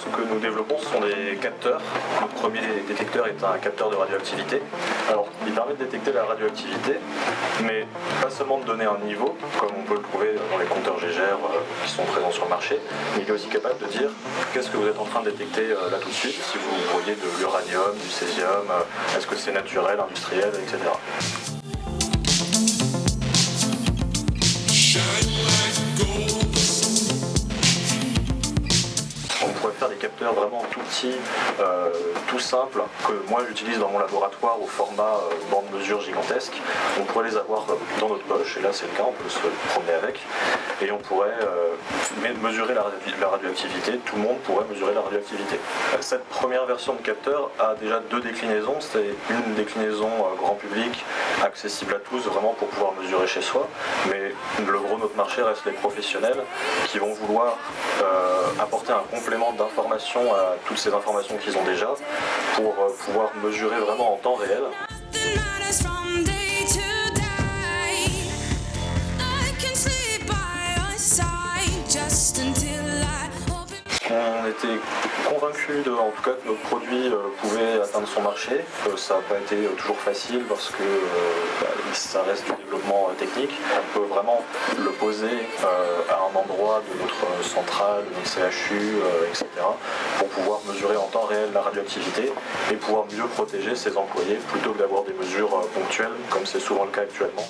ce que nous développons, ce sont des capteurs. Notre premier détecteur est un capteur de radioactivité. Alors, il permet de détecter la radioactivité, mais pas seulement de donner un niveau, comme on peut le trouver dans les compteurs Gégère qui sont présents sur le marché, mais il est aussi capable de dire qu'est-ce que vous êtes en train de détecter là tout de suite, si vous voyez de l'uranium, du césium, est-ce que c'est naturel, industriel, etc. On pourrait faire des capteurs vraiment tout petits, tout simples, que moi j'utilise dans mon laboratoire au format bande mesure gigantesque. On pourrait les avoir dans notre poche, et là c'est le cas, on peut se promener avec, et on pourrait mesurer la radioactivité, tout le monde pourrait mesurer la radioactivité. Cette première version de capteur a déjà deux déclinaisons, c'est une déclinaison grand public, accessible à tous, vraiment pour pouvoir mesurer chez soi, mais le gros de notre marché reste les professionnels qui vont vouloir apporter un complément d'informations à toutes ces informations qu'ils ont déjà pour pouvoir mesurer vraiment en temps réel. On était convaincus en tout cas que notre produit pouvait atteindre son marché. Ça n'a pas été toujours facile parce que ça reste du développement technique. On peut vraiment le poser à un endroit de notre centrale, de notre CHU, etc. pour pouvoir mesurer en temps réel la radioactivité et pouvoir mieux protéger ses employés plutôt que d'avoir des mesures ponctuelles comme c'est souvent le cas actuellement.